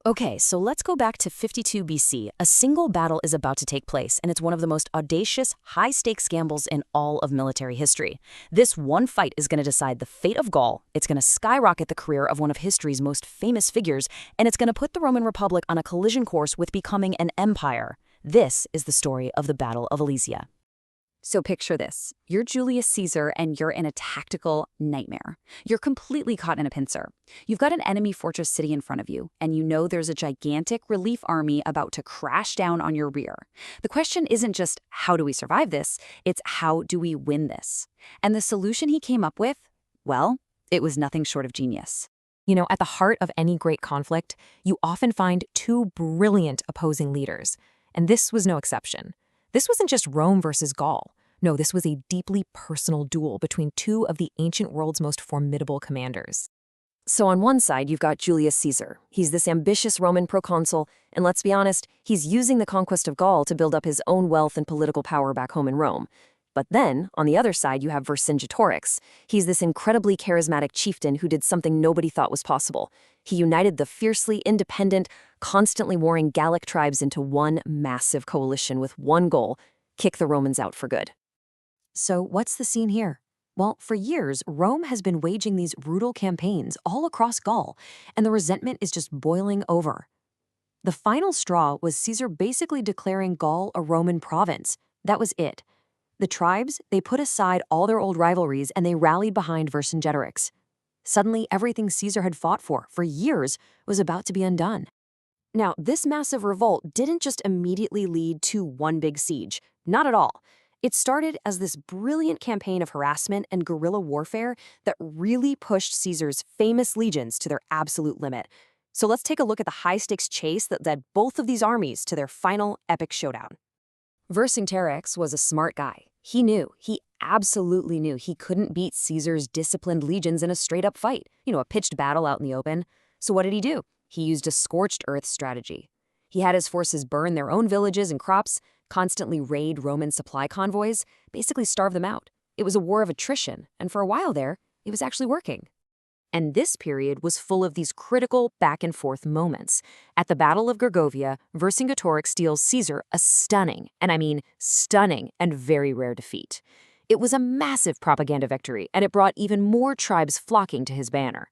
Okay, so let's go back to 52 BC. A single battle is about to take place, and it's one of the most audacious, high-stakes gambles in all of military history. This one fight is going to decide the fate of Gaul, it's going to skyrocket the career of one of history's most famous figures, and it's going to put the Roman Republic on a collision course with becoming an empire. This is the story of the Battle of Alesia. So picture this. You're Julius Caesar and you're in a tactical nightmare. You're completely caught in a pincer. You've got an enemy fortress city in front of you, and you know there's a gigantic relief army about to crash down on your rear. The question isn't just, how do we survive this? It's, how do we win this? And the solution he came up with? Well, it was nothing short of genius. At the heart of any great conflict, you often find two brilliant opposing leaders. And this was no exception. This wasn't just Rome versus Gaul. No, this was a deeply personal duel between two of the ancient world's most formidable commanders. So on one side, you've got Julius Caesar. He's this ambitious Roman proconsul, and let's be honest, he's using the conquest of Gaul to build up his own wealth and political power back home in Rome. But then, on the other side, you have Vercingetorix. He's this incredibly charismatic chieftain who did something nobody thought was possible. He united the fiercely independent, constantly warring Gallic tribes into one massive coalition with one goal: kick the Romans out for good. So what's the scene here? Well, for years, Rome has been waging these brutal campaigns all across Gaul, and the resentment is just boiling over. The final straw was Caesar basically declaring Gaul a Roman province. That was it. The tribes, they put aside all their old rivalries and they rallied behind Vercingetorix. Suddenly, everything Caesar had fought for years was about to be undone. Now, this massive revolt didn't just immediately lead to one big siege. Not at all. It started as this brilliant campaign of harassment and guerrilla warfare that really pushed Caesar's famous legions to their absolute limit. So let's take a look at the high-stakes chase that led both of these armies to their final epic showdown. Vercingetorix was a smart guy. He absolutely knew he couldn't beat Caesar's disciplined legions in a straight-up fight, a pitched battle out in the open. So what did he do? He used a scorched earth strategy. He had his forces burn their own villages and crops, constantly raid Roman supply convoys, basically starve them out. It was a war of attrition, and for a while there, it was actually working. And this period was full of these critical back-and-forth moments. At the Battle of Gergovia, Vercingetorix deals Caesar a stunning, and I mean stunning, and very rare defeat. It was a massive propaganda victory, and it brought even more tribes flocking to his banner.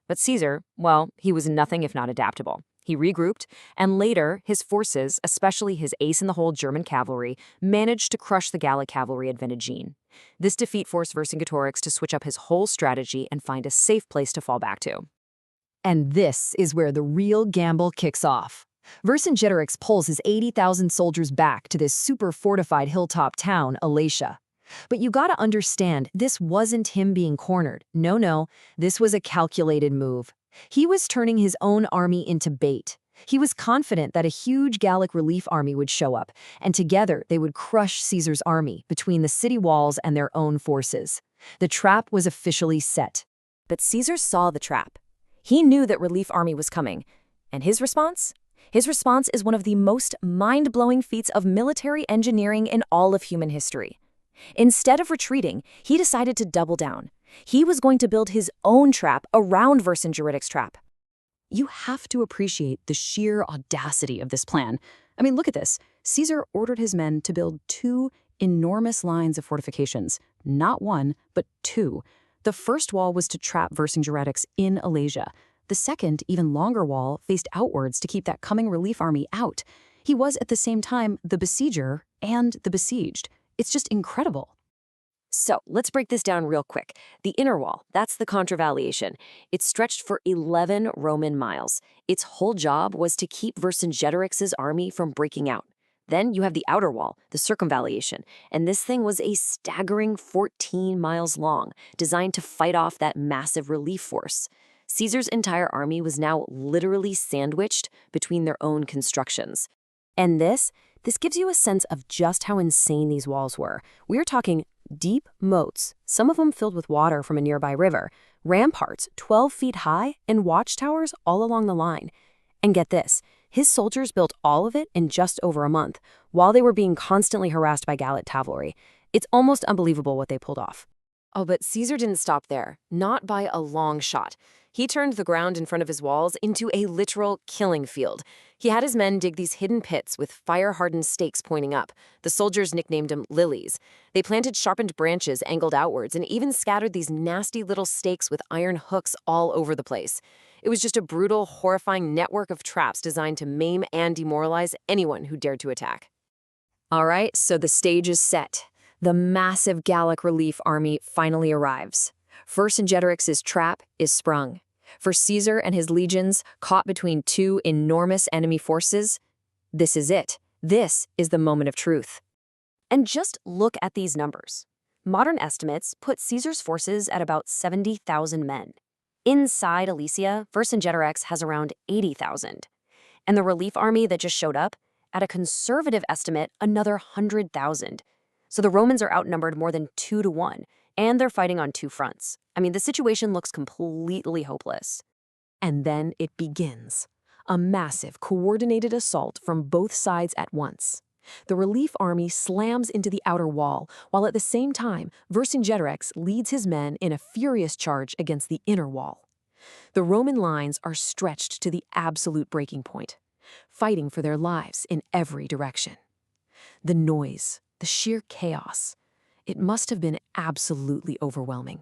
But Caesar, well, he was nothing if not adaptable. He regrouped, and later, his forces, especially his ace-in-the-hole German cavalry, managed to crush the Gallic cavalry at Ventigene. This defeat forced Vercingetorix to switch up his whole strategy and find a safe place to fall back to. And this is where the real gamble kicks off. Vercingetorix pulls his 80,000 soldiers back to this super-fortified hilltop town, Alesia. But you gotta understand, this wasn't him being cornered. No, this was a calculated move. He was turning his own army into bait. He was confident that a huge Gallic relief army would show up, and together they would crush Caesar's army between the city walls and their own forces. The trap was officially set. But Caesar saw the trap. He knew that relief army was coming. And his response? His response is one of the most mind-blowing feats of military engineering in all of human history. Instead of retreating, he decided to double down. He was going to build his own trap around Vercingetorix's trap. You have to appreciate the sheer audacity of this plan. I mean, look at this. Caesar ordered his men to build two enormous lines of fortifications. Not one, but two. The first wall was to trap Vercingetorix in Alesia. The second, even longer wall faced outwards to keep that coming relief army out. He was at the same time the besieger and the besieged. It's just incredible. So let's break this down real quick. The inner wall, that's the contravallation. It stretched for 11 Roman miles. Its whole job was to keep Vercingetorix's army from breaking out. Then you have the outer wall, the circumvallation, and this thing was a staggering 14 miles long, designed to fight off that massive relief force. Caesar's entire army was now literally sandwiched between their own constructions. And this gives you a sense of just how insane these walls were. We're talking deep moats, some of them filled with water from a nearby river, ramparts 12 feet high, and watchtowers all along the line. And get this, his soldiers built all of it in just over a month, while they were being constantly harassed by Gallic cavalry. It's almost unbelievable what they pulled off. Oh, but Caesar didn't stop there, not by a long shot. He turned the ground in front of his walls into a literal killing field. He had his men dig these hidden pits with fire-hardened stakes pointing up. The soldiers nicknamed them lilies. They planted sharpened branches angled outwards and even scattered these nasty little stakes with iron hooks all over the place. It was just a brutal, horrifying network of traps designed to maim and demoralize anyone who dared to attack. All right, so the stage is set. The massive Gallic relief army finally arrives. Vercingetorix's trap is sprung. For Caesar and his legions, caught between two enormous enemy forces, this is it. This is the moment of truth. And just look at these numbers. Modern estimates put Caesar's forces at about 70,000 men. Inside Alesia, Vercingetorix has around 80,000. And the relief army that just showed up, at a conservative estimate, another 100,000. So the Romans are outnumbered more than 2 to 1, and they're fighting on two fronts. I mean, the situation looks completely hopeless. And then it begins. A massive, coordinated assault from both sides at once. The relief army slams into the outer wall, while at the same time, Vercingetorix leads his men in a furious charge against the inner wall. The Roman lines are stretched to the absolute breaking point, fighting for their lives in every direction. The noise, the sheer chaos, it must have been absolutely overwhelming.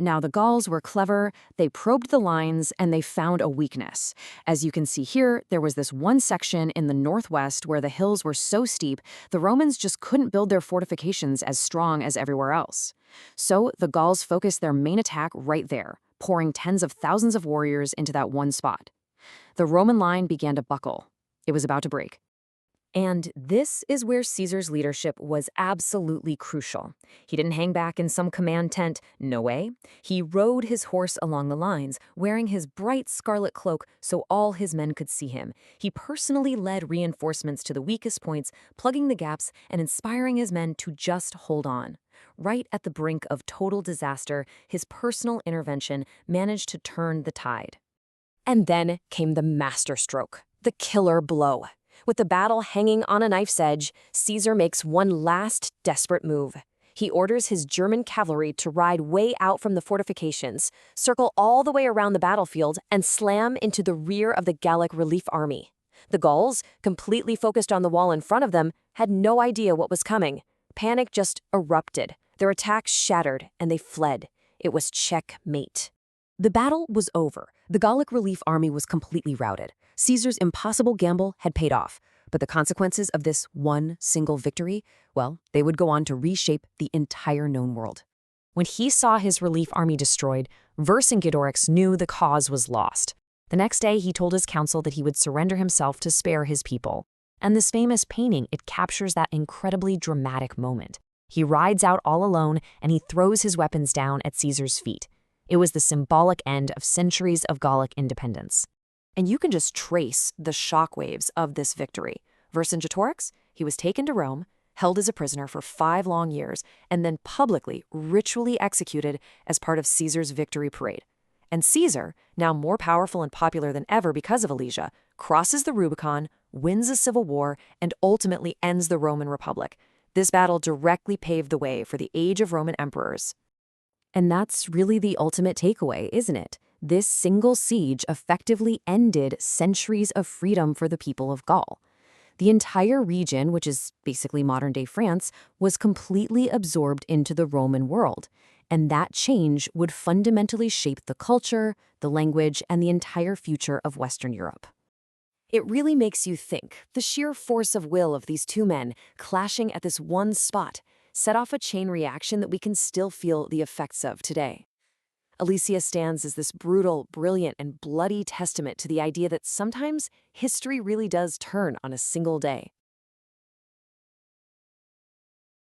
Now, the Gauls were clever. They probed the lines and they found a weakness. As you can see here, there was this one section in the northwest where the hills were so steep, the Romans just couldn't build their fortifications as strong as everywhere else. So the Gauls focused their main attack right there, pouring tens of thousands of warriors into that one spot. The Roman line began to buckle. It was about to break. And this is where Caesar's leadership was absolutely crucial. He didn't hang back in some command tent, no way. He rode his horse along the lines, wearing his bright scarlet cloak so all his men could see him. He personally led reinforcements to the weakest points, plugging the gaps and inspiring his men to just hold on. Right at the brink of total disaster, his personal intervention managed to turn the tide. And then came the masterstroke, the killer blow. With the battle hanging on a knife's edge, Caesar makes one last desperate move. He orders his German cavalry to ride way out from the fortifications, circle all the way around the battlefield, and slam into the rear of the Gallic relief army. The Gauls, completely focused on the wall in front of them, had no idea what was coming. Panic just erupted. Their attack shattered, and they fled. It was checkmate. The battle was over. The Gallic relief army was completely routed. Caesar's impossible gamble had paid off, but the consequences of this one single victory, well, they would go on to reshape the entire known world. When he saw his relief army destroyed, Vercingetorix knew the cause was lost. The next day, he told his council that he would surrender himself to spare his people. And this famous painting, it captures that incredibly dramatic moment. He rides out all alone, and he throws his weapons down at Caesar's feet. It was the symbolic end of centuries of Gallic independence. And you can just trace the shockwaves of this victory. Vercingetorix, he was taken to Rome, held as a prisoner for 5 long years, and then publicly, ritually executed as part of Caesar's victory parade. And Caesar, now more powerful and popular than ever because of Alesia, crosses the Rubicon, wins a civil war, and ultimately ends the Roman Republic. This battle directly paved the way for the age of Roman emperors. And that's really the ultimate takeaway, isn't it? This single siege effectively ended centuries of freedom for the people of Gaul. The entire region, which is basically modern-day France, was completely absorbed into the Roman world, and that change would fundamentally shape the culture, the language, and the entire future of Western Europe. It really makes you think. The sheer force of will of these two men clashing at this one spot set off a chain reaction that we can still feel the effects of today. Alesia stands as this brutal, brilliant, and bloody testament to the idea that sometimes history really does turn on a single day.